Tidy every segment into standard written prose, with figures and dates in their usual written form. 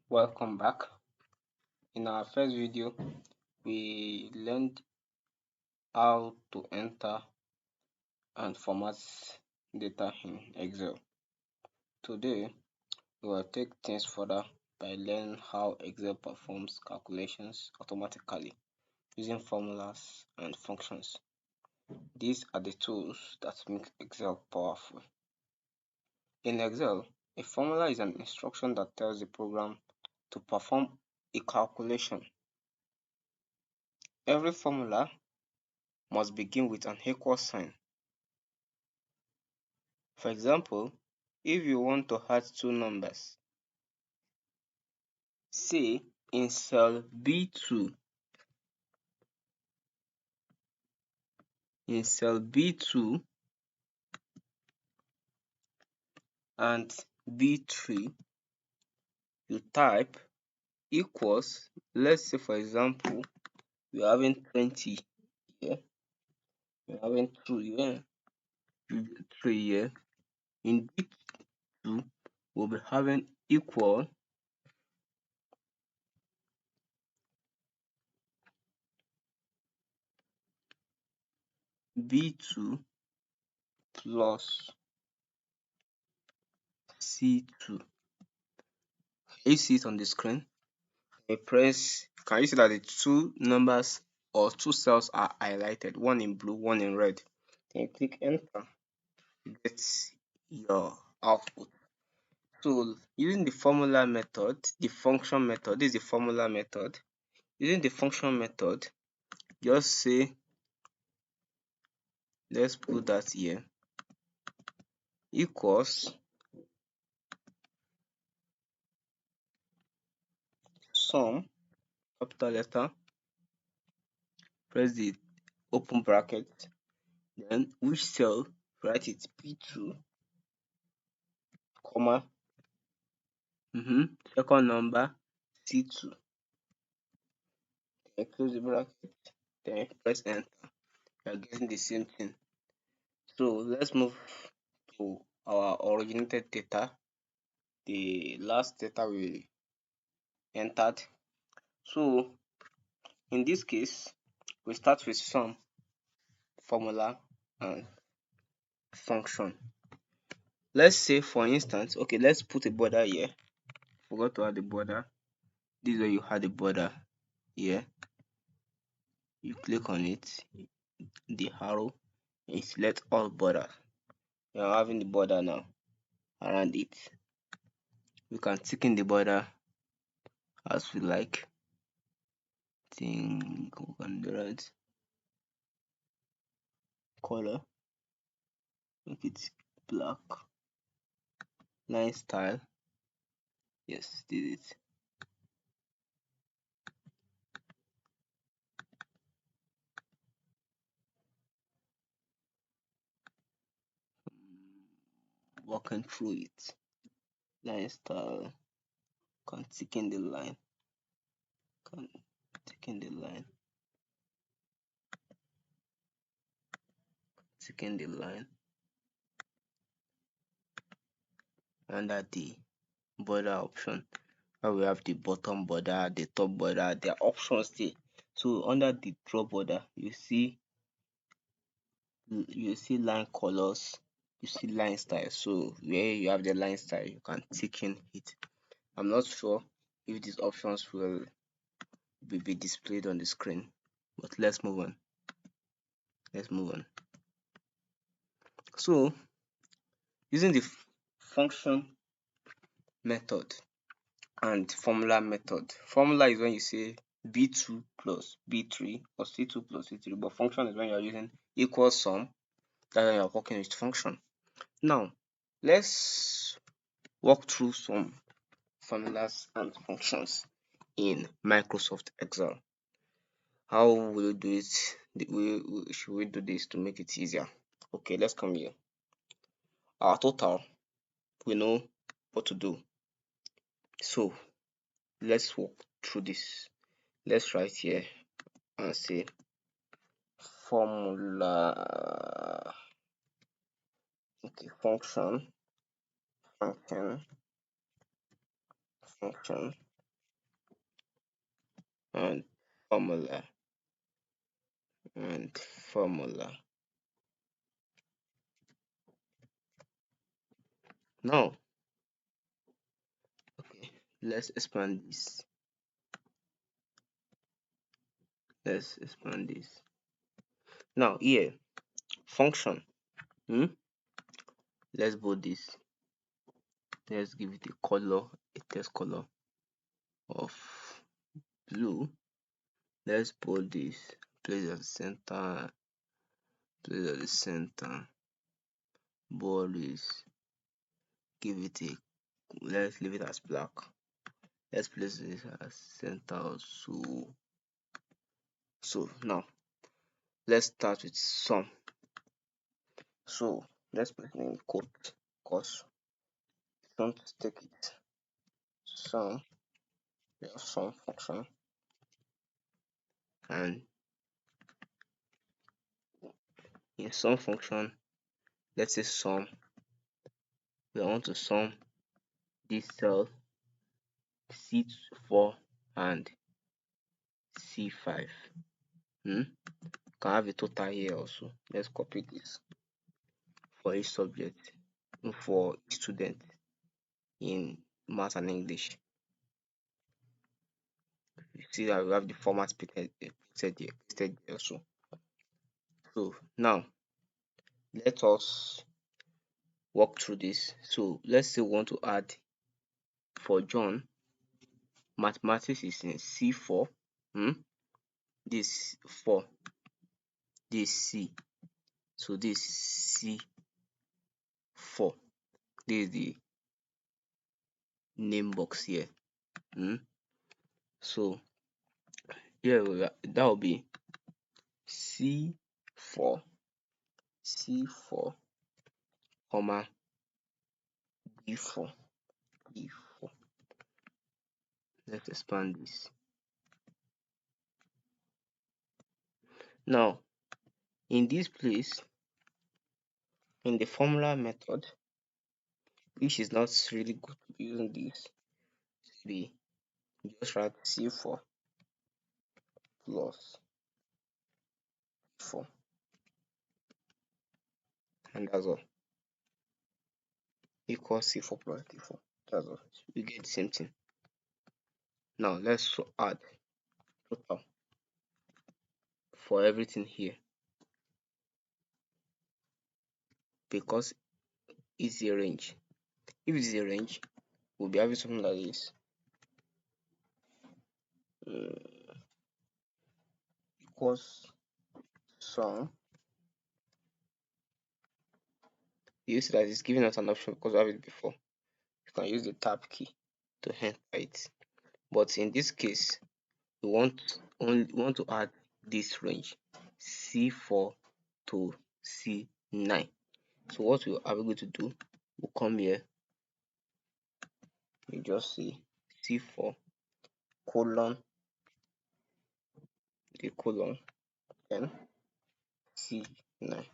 Welcome back. In our first video, we learned how to enter and format data in Excel. Today, we will take things further by learning how Excel performs calculations automatically using formulas and functions. These are the tools that make Excel powerful. In Excel, a formula is an instruction that tells the program to perform a calculation. Every formula must begin with an equal sign. For example, if you want to add two numbers, say in cell B2, and B3, you type equals, let's say for example, we're having 20 here, we're having 2 here, 3 here. In B2, we'll be having equal B2 plus C2. Can you see it on the screen? Can you see that the two numbers or two cells are highlighted, one in blue, one in red? Then you click enter, you get your output. So using the formula method, the function method, this is the formula method. Using the function method, just say, let's put that here, equals sum, capital letter, press the open bracket, then which cell, write it P2, comma, second number C2, then close the bracket, then press enter. You are getting the same thing. So let's move to our originated data, the last data we entered. So in this case, we start with sum, formula, and function. Let's say for instance, okay, let's put a border here. Forgot to add the border. This is where you add the border here. You click on it, the arrow, and select all border. You are having the border now around it. We can tick in the border as we like. Think we can do that. Color, make it black. Line style, yes, did it. Walking through it. Line style, can tick in the line, can tick in the line, tick in the line. Under the border option, where we have the bottom border, the top border, there are options there. So under the draw border, you see line colors, you see line style. So where you have the line style, you can tick in it. I'm not sure if these options will be displayed on the screen, but let's move on. So using the function method and formula method. Formula is when you say B2 plus B3 or C2 plus C3, but function is when you're using equal sum. That's when you're working with function. Now, let's walk through some formulas and functions in Microsoft Excel. How will we do it? Should we do this to make it easier? Okay, let's come here. Our total, we know what to do. So let's walk through this. Let's write here and say formula, okay, function, and formula and formula. Now, okay, let's expand this. Let's expand this. Now here, function. Hmm? Let's bold this. Let's give it a color, a text color of blue. Let's bold this. Place at the center. Place at the center. Bold this. Give it a. Let's leave it as black. Let's place this as center. So now let's start with sum. So let's put it in quote because don't take it. Sum. We have sum function and in sum function, let's say sum. We want to sum this cell C4 and C5. Can have a total here also. Let's copy this for each subject, for each student in math and English. You see that we have the format pasted here also. So now let us walk through this. So let's say we want to add for John, mathematics is in C4. This 4, this C. So this C4. This is the name box here. So here that will be C4, C4, comma D4, D4. Let's expand this. Now, in this place, in the formula method, which is not really good to be using this, be just write C4 plus 4, and that's all. Equals C4 plus D4. That's all. We get the same thing. Now let's add total for everything here because it's a range. If it's a range, we'll be having something like this. Equals sum. You see that it's giving us an option because we have it before. You can use the tab key to enter it. But in this case, we want to add this range C4 to C9. So what we are going to do, we'll come here, you just see C4 colon the colon then C9.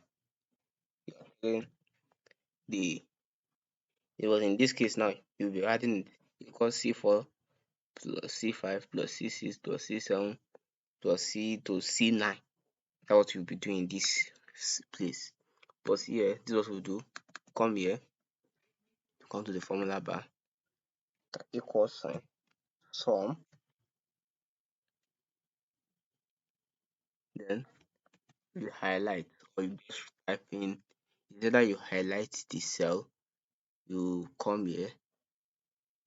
Then the it was in this case now you'll be adding it because C4 plus C5 plus C6 plus C7 plus C to C9. That's what you'll be doing in this place. But here, this is what we'll do. Come here, come to the formula bar, equal sign, sum, then you highlight or you just type in, either you highlight the cell, you come here,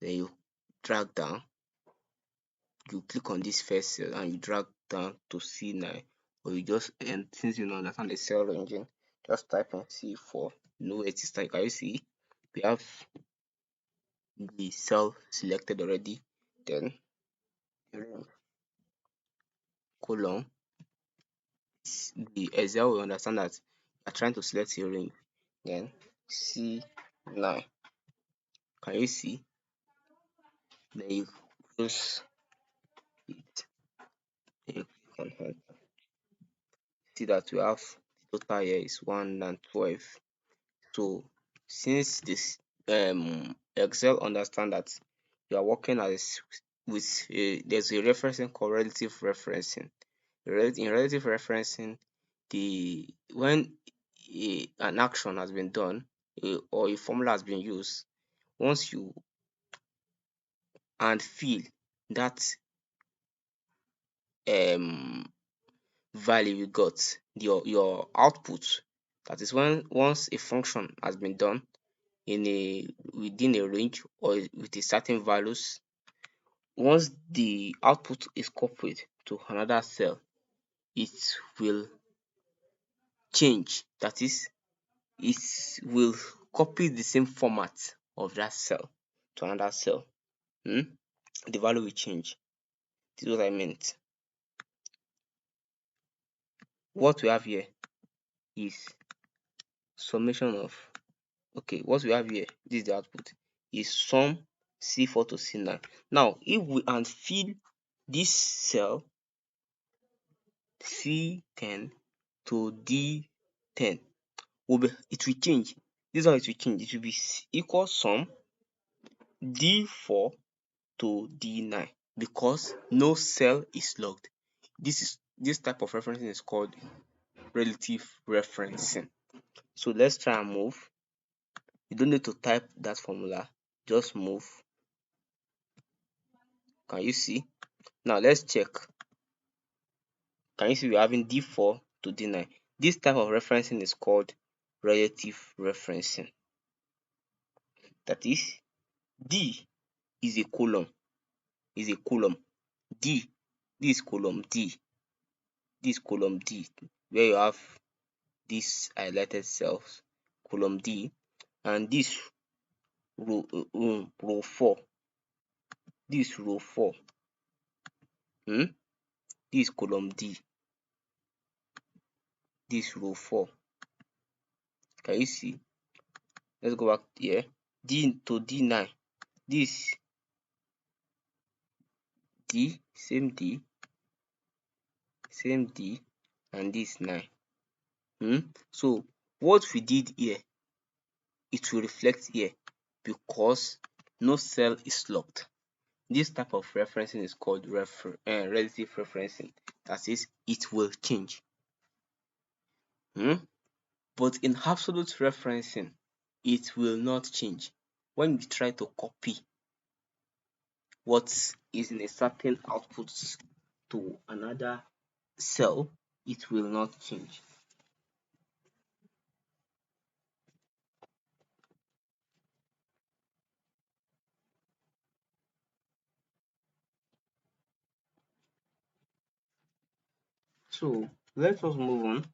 then you drag down, you click on this first cell and you drag down to C9, or you just, and since you know understand the cell ranging, just type in C4. No, it is like, can you see we have the cell selected already, then range colon the Excel will understand that you are trying to select a range, then C9. Can you see? Then you close it, then you click on enter. See that we have the total here is 112. So since this Excel understand that you are working as with there's a referencing called relative referencing. In relative referencing, the when an action has been done, or a formula has been used, once you and feel that um value you got, your output, that is when once a function has been done in a within a range or with a certain values, once the output is copied to another cell, it will change. That is, it will copy the same format of that cell to another cell. The value will change. This is what I meant. What we have here is summation of, okay, what we have here, this is the output, is sum C4 to C9. Now, if we unfill this cell C10 to D10, it will change. This is how it will change. It will be equal sum D4 to D9 because no cell is logged. This type of referencing is called relative referencing. So let's try and move. You don't need to type that formula, just move. Can you see? Now let's check. Can you see we're having D4 to D9? This type of referencing is called relative referencing. That is, D is a column, D, this column D, this column D, where you have these highlighted cells, column D, and this row 4, this row 4, this column D, this row 4. Can you see? Let's go back here. D to D9, this D, same D, and this 9. So what we did here, it will reflect here because no cell is locked. This type of referencing is called relative referencing. That is, it will change. But in absolute referencing, it will not change. When you try to copy what is in a certain output to another cell, it will not change. So let us move on.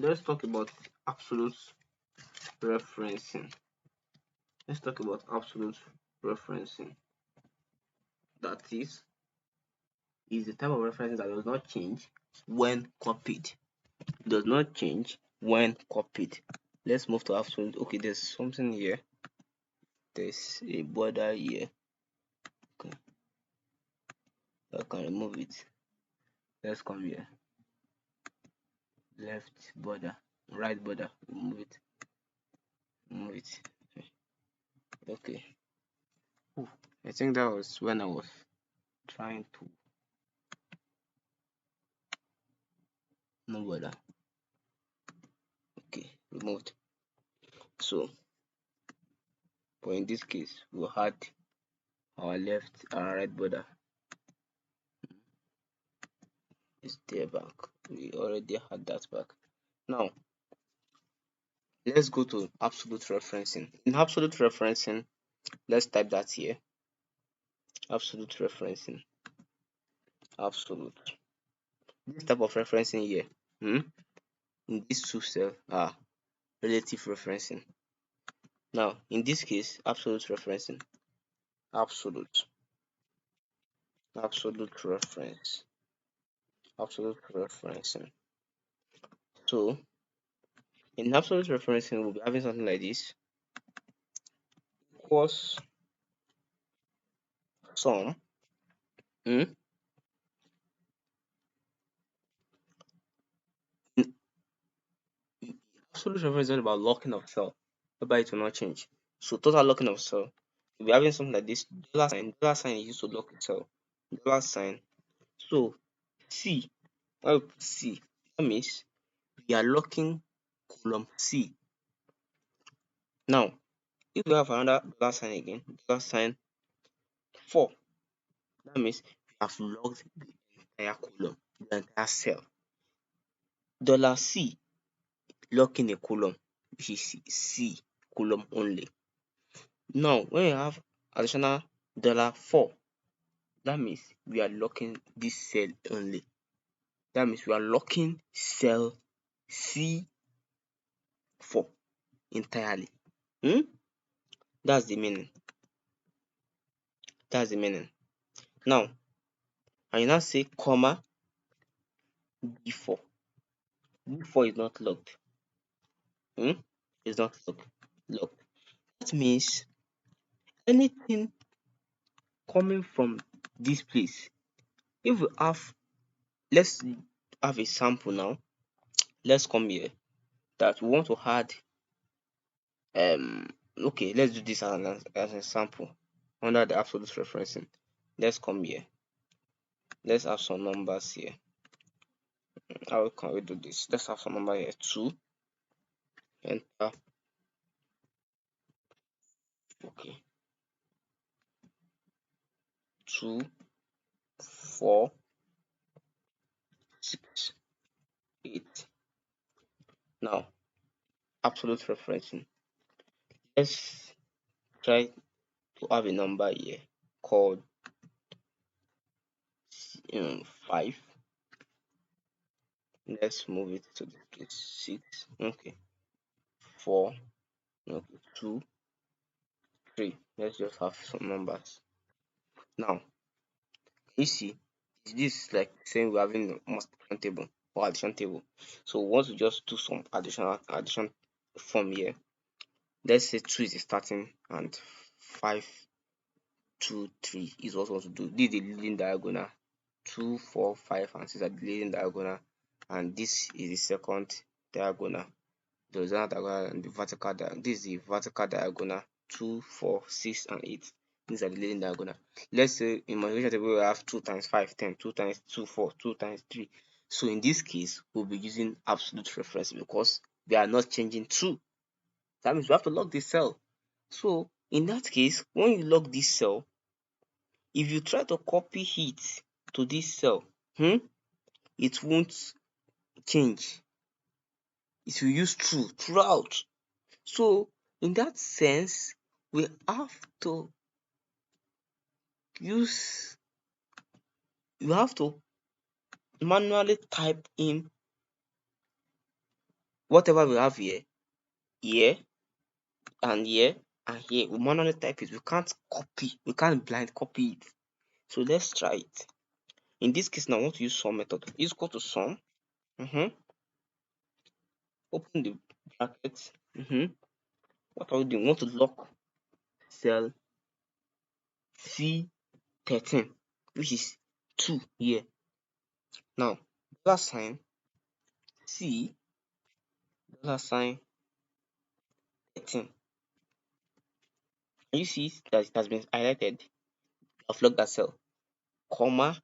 Let's talk about absolute referencing. Let's talk about absolute referencing. That is the type of referencing that does not change when copied. It does not change when copied. Let's move to absolute. Okay, there's something here. There's a border here. Okay, I can remove it. Let's come here. Left border, right border. Remove it. Move it. Okay. Ooh, I think that was when I was trying to no border. Okay, removed. So, but in this case, we had our left and right border is there back. We already had that back. Now, let's go to absolute referencing. In absolute referencing, let's type that here. Absolute referencing. Absolute. This type of referencing here, in these two cells are relative referencing. Now, in this case, absolute referencing. Absolute reference. Absolute referencing. So, in absolute referencing, we'll be having something like this. Equals sum. Absolute reference is all about locking of cell, whereby it will not change. So total locking of cell we're having something like this dollar sign is used to lock the cell. Dollar sign. So C, when we put C, that means we are locking column C. Now, if we have another dollar sign again, dollar sign 4, that means we have locked the entire column, the entire cell. Dollar C, locking a column, which is C column only. Now, when we have additional $4, that means we are locking this cell only. That means we are locking cell C4 entirely. That's the meaning. That's the meaning. Now, I now say comma B4. B4 is not locked. It's not locked. That means anything coming from this place, if we have, let's have a sample now. Let's come here that we want to add okay, let's do this as an example under the absolute referencing. Let's come here. Let's have some numbers here. How can we do this? Let's have some number here. 2. Enter. Okay. 2, 4, 6, 8. Now, absolute referencing. Let's try to have a number here called 5. Let's move it to the case 6. Okay. 4. Okay. 2, 3. Let's just have some numbers. Now, you see, this is like saying we're having a multiplication table or addition table. So once we just do some addition from here, let's say 2 is the starting and 5, 2, 3 is what we want to do. This is the leading diagonal. 2, 4, 5, and 6 are the leading diagonal, and this is the second diagonal. The horizontal diagonal and the vertical diagonal. This is the vertical diagonal. 2, 4, 6, and 8. These are the leading diagonal. Let's say in multiplication table we have 2 times 5, 10, 2 times 2, 4, 2 times 3. So in this case, we'll be using absolute reference because we are not changing 2. That means we have to lock this cell. So in that case, when you lock this cell, if you try to copy it to this cell, it won't change. It will use true throughout. So in that sense, we have to manually type in whatever we have here, and here, and here. We manually type it. We can't copy. We can't blind copy it. So let's try it. In this case, now I want to use sum method. Is equal to sum. Open the bracket. What are we doing? We want to lock cell C13, which is 2 here. Now, dollar sign C, dollar sign 13. You see that it has been highlighted. I've locked that cell. Comma.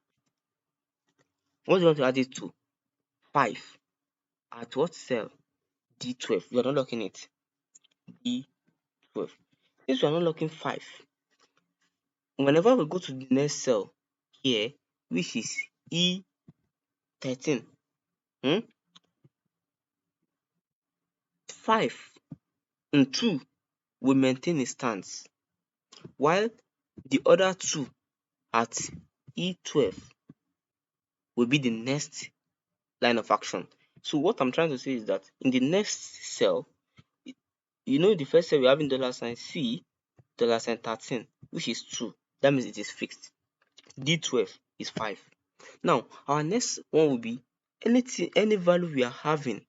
What do you want to add it to? 5. At what cell? D12. You are not locking it. D12. Since you are not locking 5, whenever we go to the next cell here, which is E13, 5 and 2 will maintain its stance, while the other 2 at E12 will be the next line of action. So what I'm trying to say is that in the next cell, the first cell we're having dollar sign C, dollar sign 13, which is 2. That means it is fixed. D12 is 5. Now, our next one will be any value we are having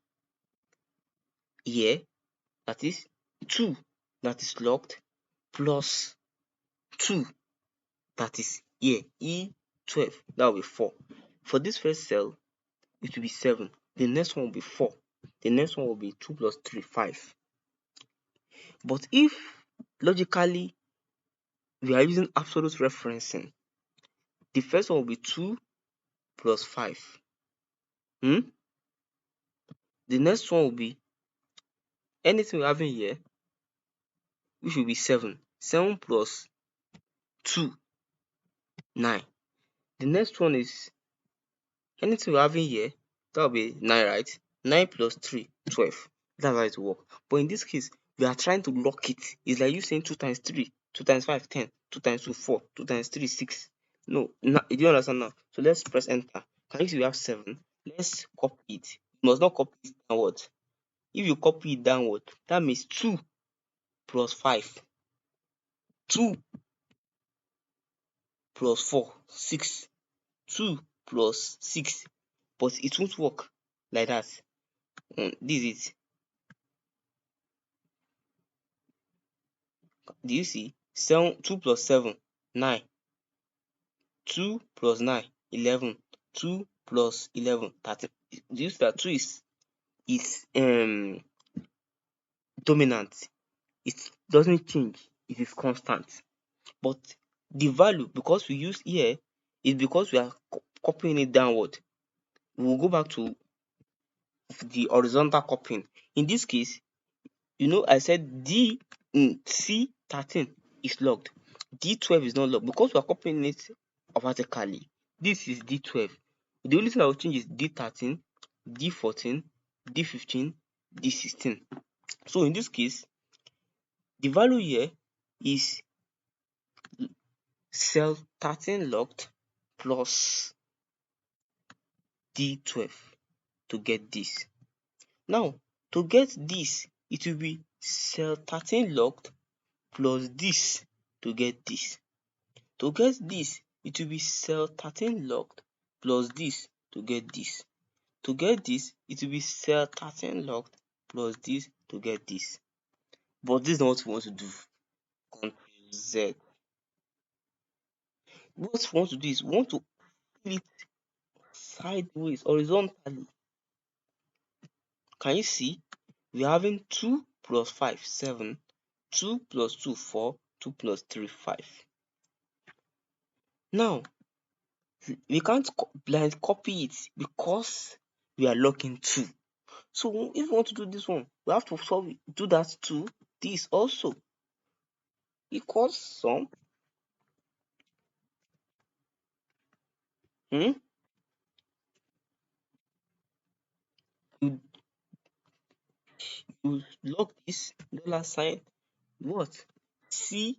here, that is 2 that is locked plus 2 that is here, E12, that will be 4. For this first cell, it will be 7. The next one will be 4. The next one will be 2 plus 3, 5. But if logically we are using absolute referencing. The first one will be 2 plus 5. Hmm? The next one will be anything we have in here, which will be 7. 7 plus 2, 9. The next one is anything we have in here, that will be 9, right? 9 plus 3, 12. That's how it will work. But in this case, we are trying to lock it. It's like you saying 2 times 3, 2 times 5, 10, 2 times 2, 4, 2 times 3, 6. No, you don't understand now. So let's press enter. Can you see we have 7? Let's copy it. You must not copy it downward. If you copy it downward, that means 2 plus 5. 2 plus 4, 6. 2 plus 6. But it won't work like that. This is it. Do you see? 2 plus 7, 9. 2 plus 9, 11. 2 plus 11, 13. Do you see that 2 is dominant? It doesn't change. It is constant. But the value, because we use here, is because we are copying it downward. We will go back to the horizontal copying. In this case, I said D in C13 is locked. D12 is not locked because we are copying it vertically. This is D12. The only thing that will change is D13, D14, D15, D16. So in this case, the value here is cell 13 locked plus D12 to get this. Now, to get this, it will be cell 13 locked plus this to get this. To get this, it will be cell 13 locked plus this to get this. To get this, it will be cell 13 locked plus this to get this. But this is not what we want to do. Control Z. What we want to do is we want to flip sideways, horizontally. Can you see? We're having 2 plus 5, 7. 2 plus 2, 4. 2 plus 3, 5. Now, we can't blind copy it because we are locking 2. So if we want to do this one, we have to do that to this also. Equals sum. You you log this $sign what? C14.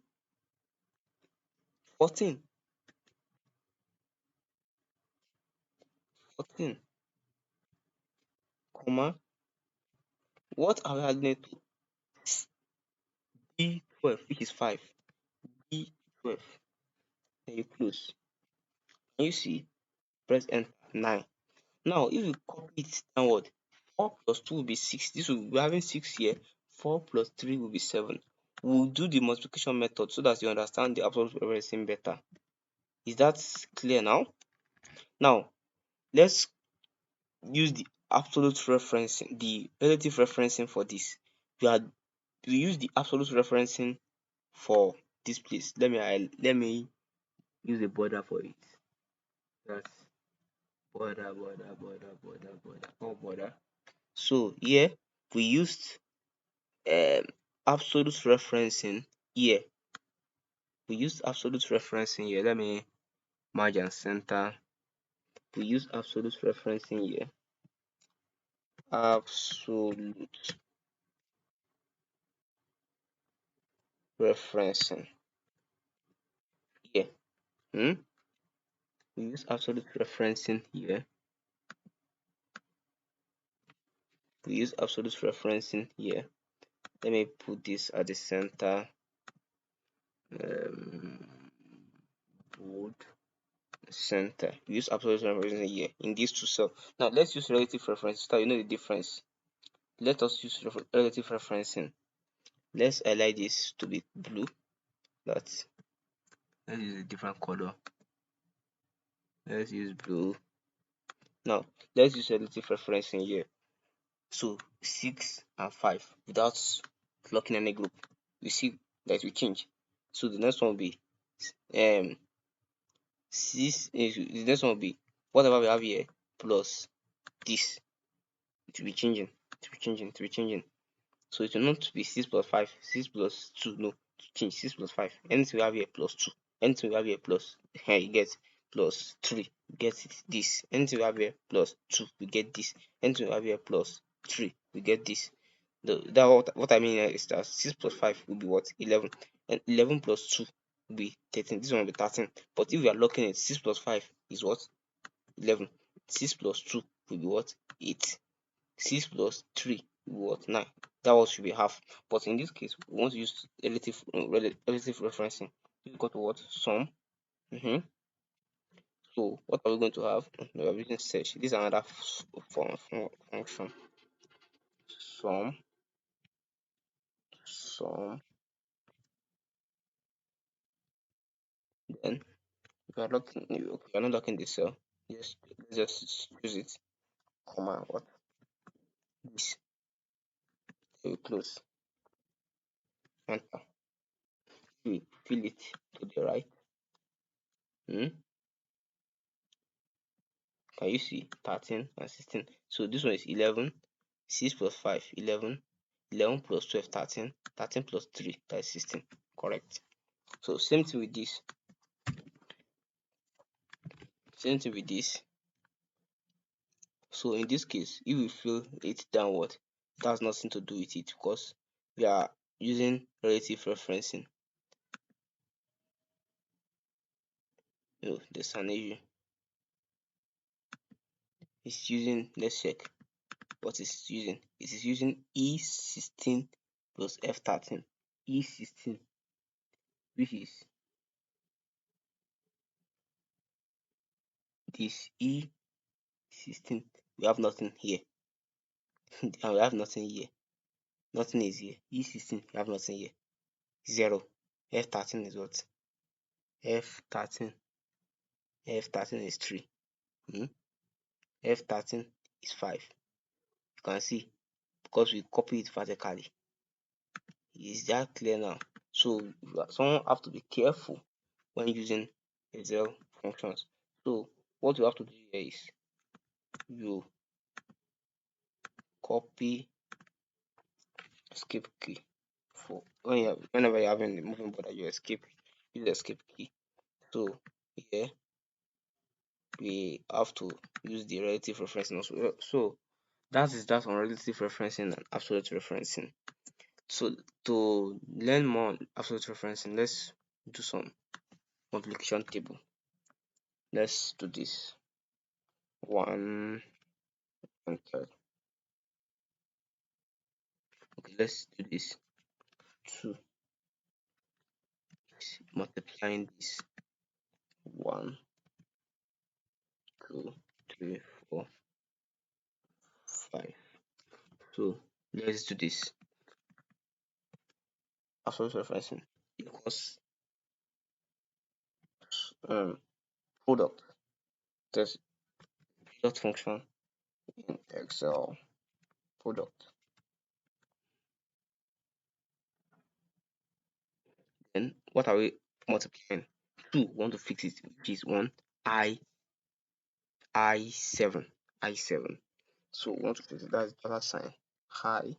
14, comma. What are we adding it to? D12, which is 5. D12. Then you close. Can you see? Press enter. 9. Now, if you copy it downward, 4 plus 2 will be 6. We're having 6 here. 4 plus 3 will be 7. We'll do the multiplication method so that you understand the absolute referencing better. Is that clear now? Now, let's use the absolute referencing, the relative referencing for this. We use the absolute referencing for this place. Let me use a border for it. That's border, all border. So here we used absolute referencing here. We used absolute referencing here. Let me merge and center. We use absolute referencing here. Absolute referencing here. We use absolute referencing here. We use absolute referencing here. Let me put this at the center. Bold center. We use absolute referencing here in these two cells. Now let's use relative reference. So you know the difference. Let us use relative referencing. Let's highlight this to be blue. Let's use a different color. Let's use blue. Now let's use relative referencing here. So 6 and 5 without locking any group. You see that we change. So the next one will be um 6, the next one will be whatever we have here plus this. It will be changing, it will be changing, it will be changing. So it will not be 6 plus 5, 6 plus 2, no, to change 6 plus 5. Anything we have here plus 2, anything we have here plus, you get plus 3, get it, this. Anything we have here plus 2, we get this. Anything we have here plus 3, we get this. That what I mean is that 6 plus 5 will be what? 11. And 11 plus 2 will be 13. This one will be 13. But if we are looking at 6 plus 5 is what? 11. 6 plus 2 will be what? 8. 6 plus 3 will be what? 9. That was should be half. But in this case, we want to use relative referencing. We go to what? Sum. So what are we going to have? We are using search. This is another function. Sum. Then we are looking. We are not locking the cell. Let's just use it. Comma what? This. We close. Enter. We fill it to the right. Can you see 13 and 16? So this one is 11. 6 plus 5, 11. 11 plus 12, 13. 13 plus 3, that is 16. Correct. So same thing with this. Same thing with this. So in this case, if we fill it downward, it has nothing to do with it because we are using relative referencing. There's an issue. It's using, let's check what it's using. It is using E16 plus F13. E16, which is this E16. We have nothing here. And we have nothing here. Nothing is here. E16, we have nothing here. 0. F13 is what? F13. F13 is 3. F13 is 5. You can see because we copy it vertically. Is that clear now? So someone have to be careful when using Excel functions. So what you have to do here is you copy escape key. For whenever you're having the moving board, you escape, use the escape key. So here we have to use the relative referencing also. So that on relative referencing and absolute referencing. So to learn more on absolute referencing, let's do some multiplication table. Let's do this. 1 and 3. Okay, let's do this. 2 multiplying this. 1, 2, 3, 4, 5. So let's do this. Absolute referencing equals product. There's product function in Excel. Product. Then what are we multiplying? 2, want to fix it, which is 1 I7. So we want to fix it. That's $sign high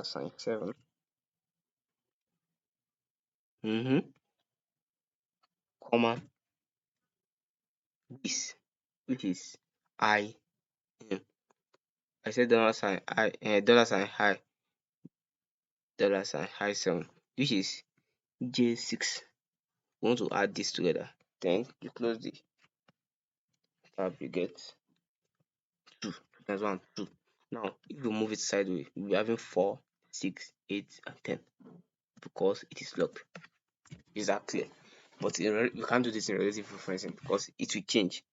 $sign 7. Comma this, which is I. I said $sign $sign high 7, which is J6. We want to add this together. Then you close the tab, you get 2 times 1, 2. Now if you move it sideways, we'll be having 4, 6, 8, and 10 because it is locked. Is that clear? But you can't do this in relative referencing because it will change.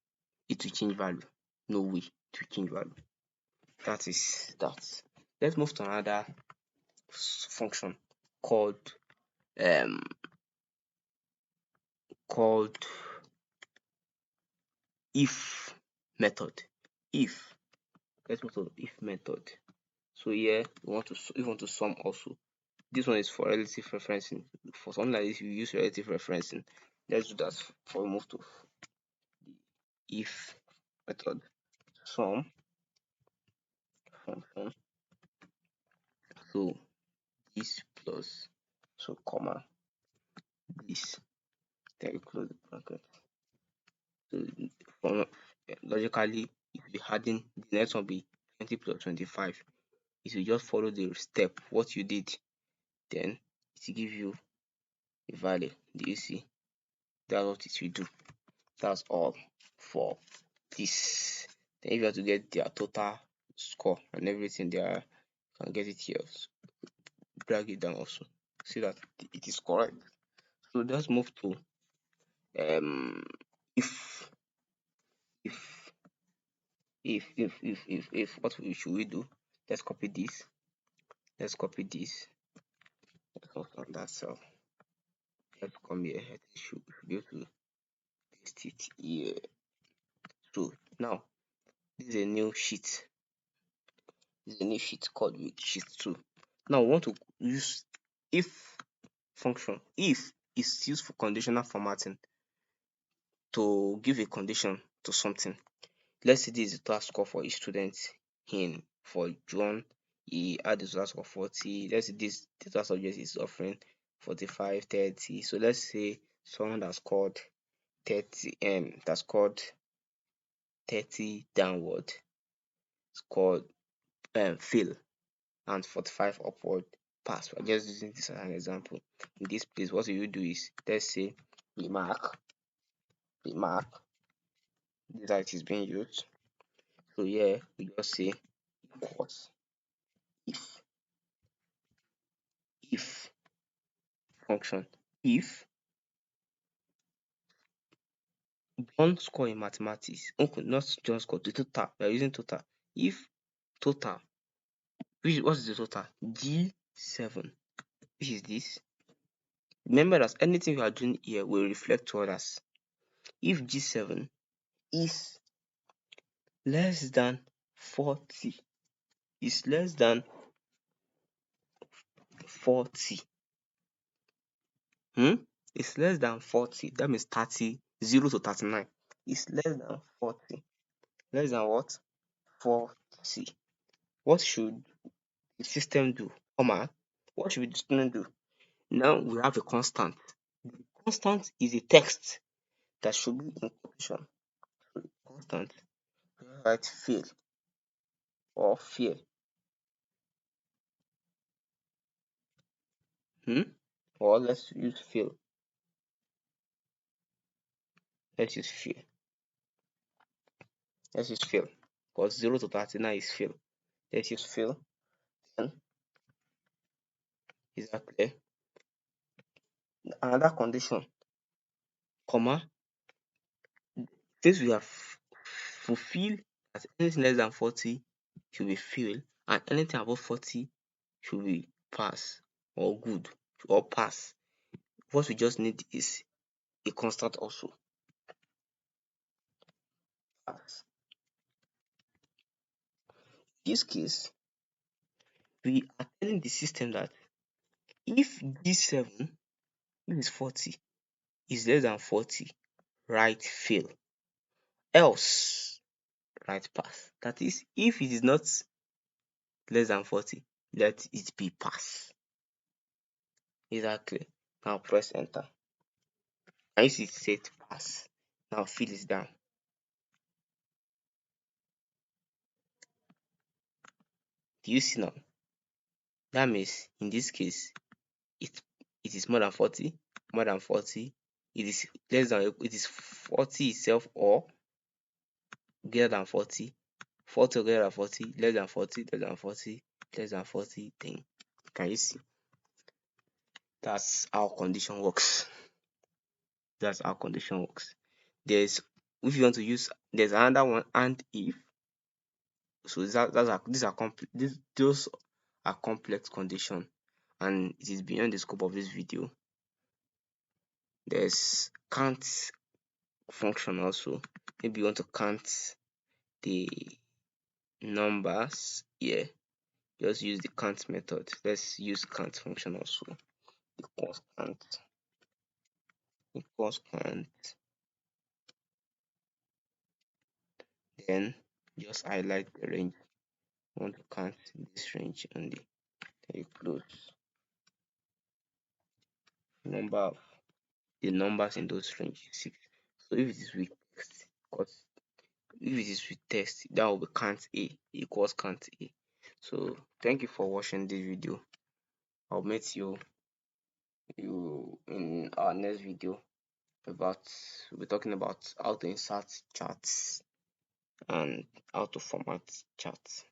It will change value. No way, it will change value. That is that. Let's move to another function called if method. If, let's move to if method. So here we want to sum also. This one is for relative referencing. For something like this, you use relative referencing. Let's do that for we move to if method. Sum function. So this plus comma this. Then we close the bracket. So from logically, if you adding the next one be 20 plus 25. If you just follow the step, what you did, then it will give you a value. Do you see? That's what it will do. That's all for this. Then if you have to get their total score and everything there, you can get it here. So drag it down also. See that it is correct. So let's move to um if if if what should we do? Let's copy this. Let's copy this. Let's come from that cell. Let's come here. I think should be able to paste it here. So now this is a new sheet. This is a new sheet called sheet 2. Now we want to use if function. If is used for conditional formatting to give a condition to something. Let's say this is the total score for each student in for John. He had the total score 40. Let's say this total subject is offering 45, 30. So let's say someone that scored 30 that scored 30 downward scored fail and 45 upward pass. We're just using this as an example. In this place, what you do is let's say remark this that is being used. So here we just say equals if function if John score in mathematics, okay, not John score, the total, we are using total. If total, what is the total? G7, which is this. Remember that anything you are doing here will reflect to others. If G7 is less than 40, is less than 40, it's less than 40, that means 30, 0 to 39, it's less than 40, less than what? 40. What should the system do? What should the student do? Now we have a constant. The constant is a text that should be in quotation. So the constant, write fail or fear. Or let's use fail. Let's use fail. Let's use fail. Because 0 to 39 is fail. Let's use fail. Then is that clear? Another condition, comma, since we have fulfilled that anything less than 40 should be fail and anything above 40 should be pass or good or pass. What we just need is a constant also. Pass. In this case, we are telling the system that if G7 is 40 is less than 40, write fail. Else write pass. That is, if it is not less than 40, let it be pass. Exactly. Now press enter. And you see it set pass. Now fill is down. Do you see now? That means in this case, it is more than 40, more than 40, it is less than, it is 40 itself or greater than 40, 40 or greater than 40, less than 40, less than 40, less than 40, then can you see? That's how condition works. That's how condition works. There's, if you want to use, there's another one, and if. So those are complex condition, and it is beyond the scope of this video. There's count function also. Maybe you want to count the numbers here. just use the count method. Let's use count function also. Equals count equals count. Then just highlight the range. I want to count this range only. Then you close. Number of the numbers in those ranges 6. So if it is with text, because if it is with text, that will be count A equals count A. So thank you for watching this video. I'll meet you in our next video about we'll be talking about how to insert charts and how to format charts.